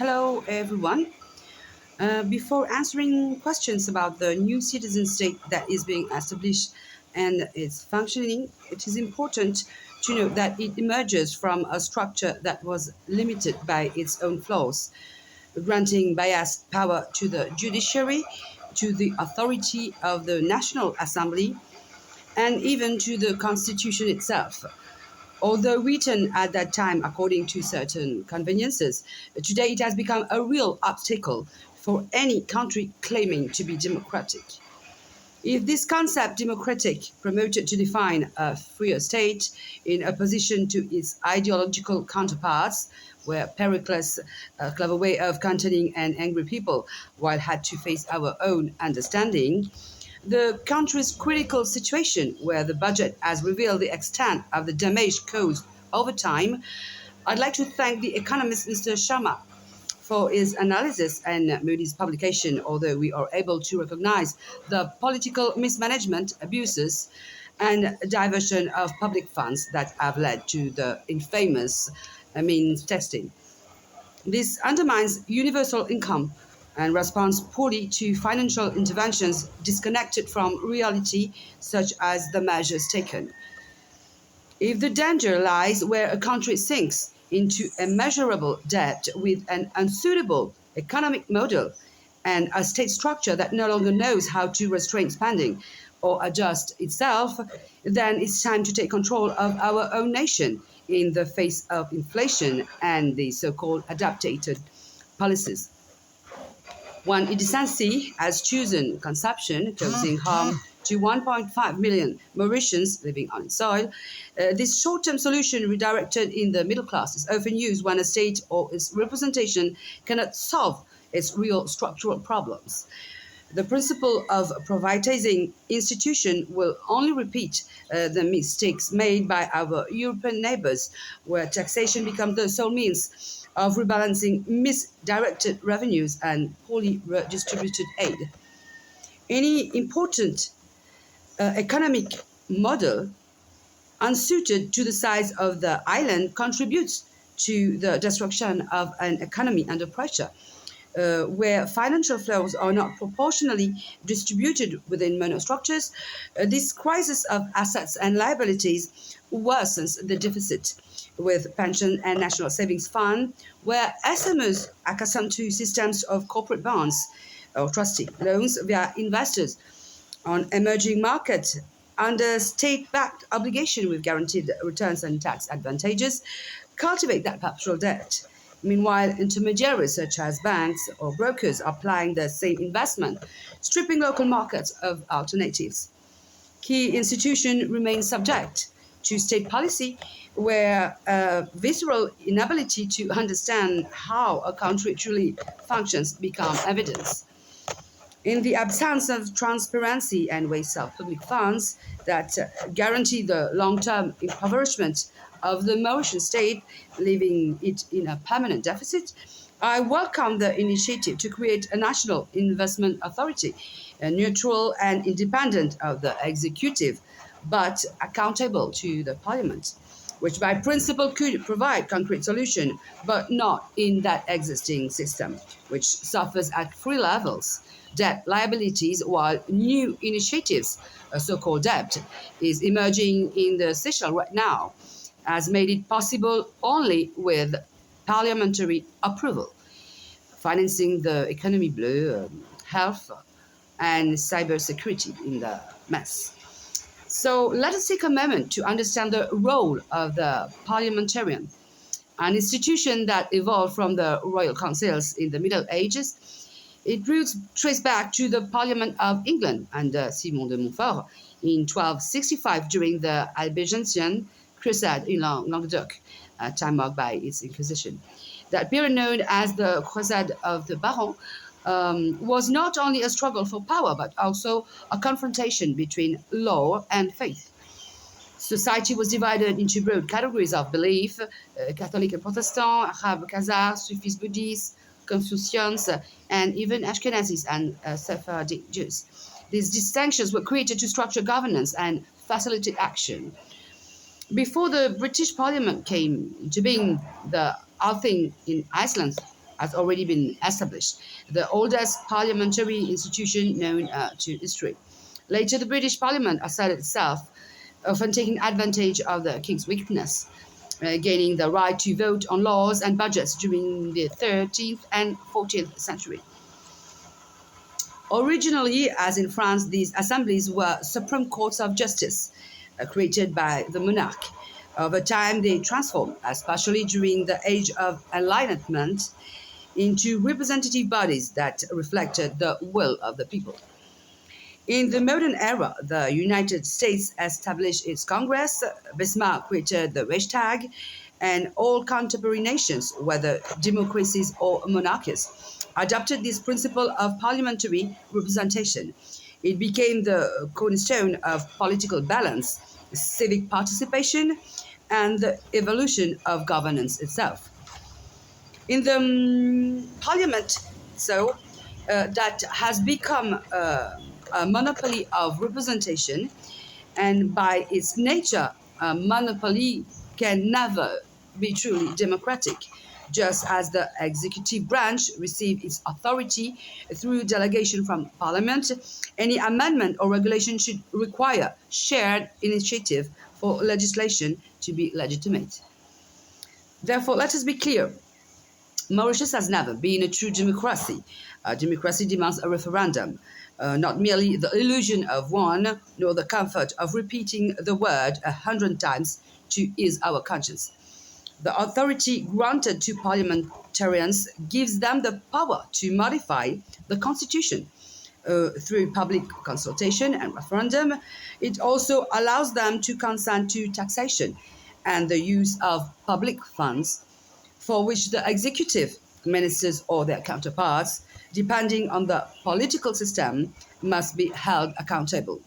Hello, everyone. Before answering questions about the new citizen state that is being established and its functioning, it is important to note that it emerges from a structure that was limited by its own flaws, granting biased power to the judiciary, to the authority of the National Assembly, and even to the Constitution itself. Although written at that time according to certain conveniences, today it has become a real obstacle for any country claiming to be democratic. If this concept, democratic, promoted to define a freer state in opposition to its ideological counterparts, where Pericles' clever way of containing an angry people while had to face our own understanding, the country's critical situation, where the budget has revealed the extent of the damage caused over time, I'd like to thank the economist Mr. Sharma for his analysis and Moody's publication, although we are able to recognize the political mismanagement, abuses, and diversion of public funds that have led to the infamous means testing. This undermines universal income and responds poorly to financial interventions disconnected from reality, such as the measures taken. If the danger lies where a country sinks into immeasurable debt with an unsuitable economic model and a state structure that no longer knows how to restrain spending or adjust itself, then it's time to take control of our own nation in the face of inflation and the so-called adapted policies. One indecency has chosen consumption, causing harm to 1.5 million Mauritians living on its soil. This short-term solution, redirected in the middle class, is often used when a state or its representation cannot solve its real structural problems. The principle of privatizing institution will only repeat the mistakes made by our European neighbors, where taxation becomes the sole means of rebalancing misdirected revenues and poorly redistributed aid. Any important economic model unsuited to the size of the island contributes to the destruction of an economy under pressure, where financial flows are not proportionally distributed within monostructures. This crisis of assets and liabilities worsens the deficit with pension and national savings fund, where SMEs accustomed to systems of corporate bonds or trustee loans via investors on emerging markets under state-backed obligation with guaranteed returns and tax advantages, cultivate that perpetual debt. Meanwhile, intermediaries such as banks or brokers are applying the same investment, stripping local markets of alternatives. Key institutions remain subject to state policy, where visceral inability to understand how a country truly functions become evidence. In the absence of transparency and waste of public funds that guarantee the long-term impoverishment of the Mauritian state, leaving it in a permanent deficit, I welcome the initiative to create a national investment authority, neutral and independent of the executive, but accountable to the parliament, which by principle could provide concrete solution, but not in that existing system, which suffers at three levels: debt liabilities, while new initiatives, so-called debt, is emerging in the Seychelles right now, has made it possible only with parliamentary approval, financing the economy bleu, health, and cybersecurity in the mess. So let us take a moment to understand the role of the parliamentarian, an institution that evolved from the royal councils in the Middle Ages. Its roots trace back to the Parliament of England under Simon de Montfort in 1265 during the Albigensian Crusade in Languedoc, time marked by its Inquisition. That period, known as the Crusade of the Baron, was not only a struggle for power, but also a confrontation between law and faith. Society was divided into broad categories of belief: Catholic and Protestant, Arab, Khazar, Sufis, Buddhists, Confucians, and even Ashkenazis and Sephardic Jews. These distinctions were created to structure governance and facilitate action. Before the British Parliament came into being, the Althing in Iceland has already been established, the oldest parliamentary institution known to history. Later, the British Parliament asserted itself, often taking advantage of the king's weakness, gaining the right to vote on laws and budgets during the 13th and 14th century. Originally, as in France, these assemblies were supreme courts of justice created by the monarch. Over time, they transformed, especially during the Age of Enlightenment, into representative bodies that reflected the will of the people. In the modern era, the United States established its Congress, Bismarck created the Reichstag, and all contemporary nations, whether democracies or monarchies, adopted this principle of parliamentary representation. It became the cornerstone of political balance, civic participation, and the evolution of governance itself. In the parliament, so that has become a monopoly of representation, and by its nature, a monopoly can never be truly democratic. Just as the executive branch receives its authority through delegation from Parliament, any amendment or regulation should require shared initiative for legislation to be legitimate. Therefore, let us be clear. Mauritius has never been a true democracy. Democracy demands a referendum, not merely the illusion of one, nor the comfort of repeating the word 100 times to ease our conscience. The authority granted to parliamentarians gives them the power to modify the constitution through public consultation and referendum. It also allows them to consent to taxation and the use of public funds for which the executive, ministers, or their counterparts, depending on the political system, must be held accountable.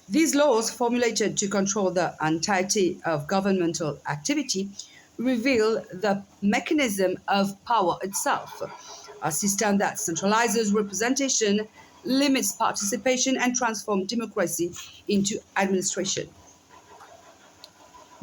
These laws, formulated to control the entirety of governmental activity, reveal the mechanism of power itself, a system that centralizes representation, limits participation, and transforms democracy into administration.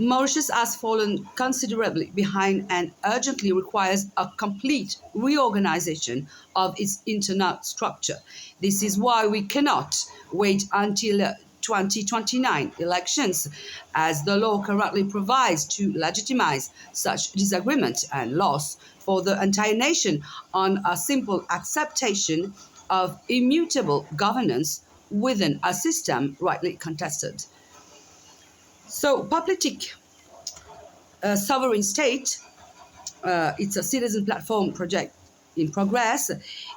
Mauritius has fallen considerably behind and urgently requires a complete reorganization of its internal structure. This is why we cannot wait until 2029 elections, as the law currently provides, to legitimize such disagreement and loss for the entire nation on a simple acceptation of immutable governance within a system rightly contested. So, Public Sovereign State, it's a citizen platform project in progress,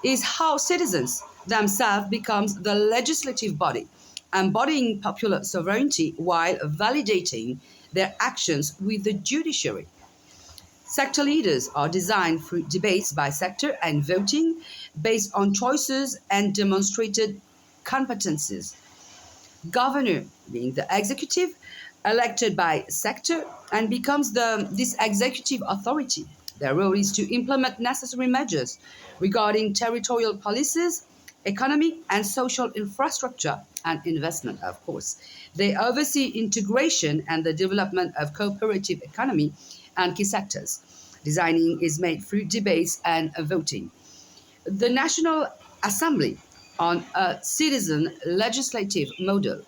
is how citizens themselves becomes the legislative body, embodying popular sovereignty while validating their actions with the judiciary. Sector leaders are designed through debates by sector and voting based on choices and demonstrated competencies. Governor being the executive, elected by sector, and becomes this executive authority. Their role is to implement necessary measures regarding territorial policies, economic and social infrastructure, and investment, of course. They oversee integration and the development of cooperative economy and key sectors. Designing is made through debates and voting. The National Assembly on a citizen legislative model.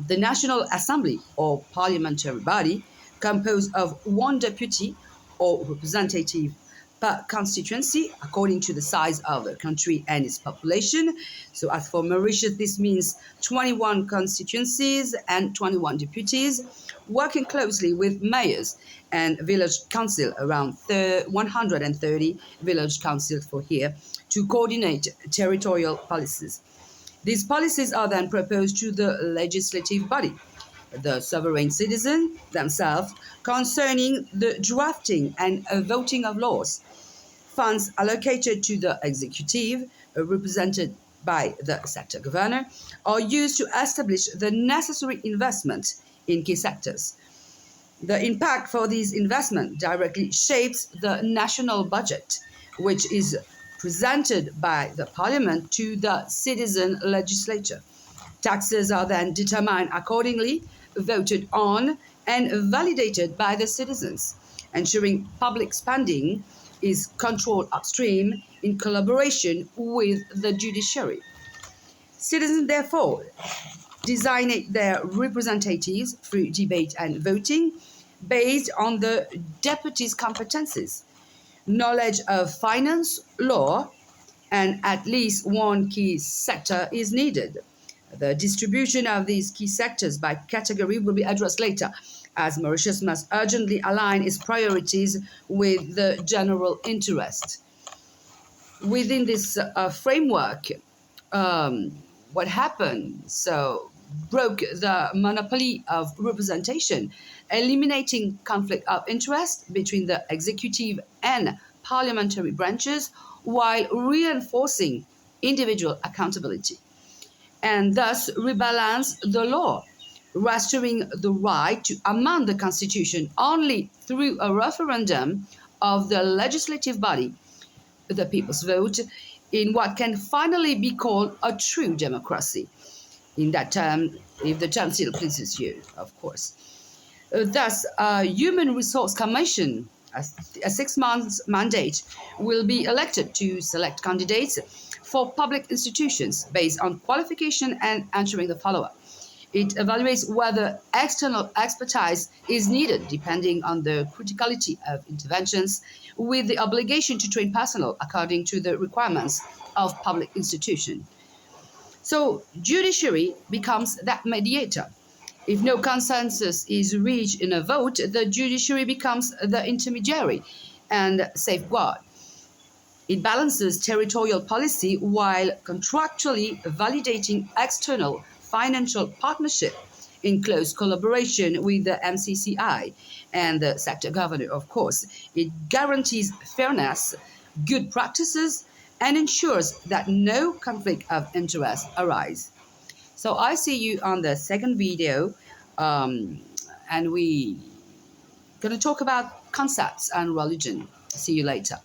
The National Assembly, or parliamentary body, composed of one deputy or representative per constituency according to the size of the country and its population. So as for Mauritius, this means 21 constituencies and 21 deputies, working closely with mayors and village council, around 130 village councils for here, to coordinate territorial policies. These policies are then proposed to the legislative body, the sovereign citizens themselves, concerning the drafting and voting of laws. Funds allocated to the executive, represented by the sector governor, are used to establish the necessary investment in key sectors. The impact for these investments directly shapes the national budget, which is presented by the parliament to the citizen legislature. Taxes are then determined accordingly, voted on, and validated by the citizens, ensuring public spending is controlled upstream in collaboration with the judiciary. Citizens, therefore, designate their representatives through debate and voting based on the deputy's competencies, knowledge of finance, law, and at least one key sector is needed. The distribution of these key sectors by category will be addressed later, as Mauritius must urgently align its priorities with the general interest. Within this framework, um, what happened? So, broke the monopoly of representation, eliminating conflict of interest between the executive and parliamentary branches while reinforcing individual accountability, and thus rebalance the law, restoring the right to amend the constitution only through a referendum of the legislative body, the people's vote, in what can finally be called a true democracy. In that term, if the term still pleases you, of course. Thus, a Human Resource Commission, a 6 month mandate, will be elected to select candidates for public institutions based on qualification and answering the follow-up. It evaluates whether external expertise is needed depending on the criticality of interventions, with the obligation to train personnel according to the requirements of public institution. So judiciary becomes that mediator. If no consensus is reached in a vote, the judiciary becomes the intermediary and safeguard. It balances territorial policy while contractually validating external financial partnership in close collaboration with the MCCI and the sector governor, of course. It guarantees fairness, good practices, and ensures that no conflict of interest arise. So I see you on the second video, um, and we going to talk about concepts and religion. See you later.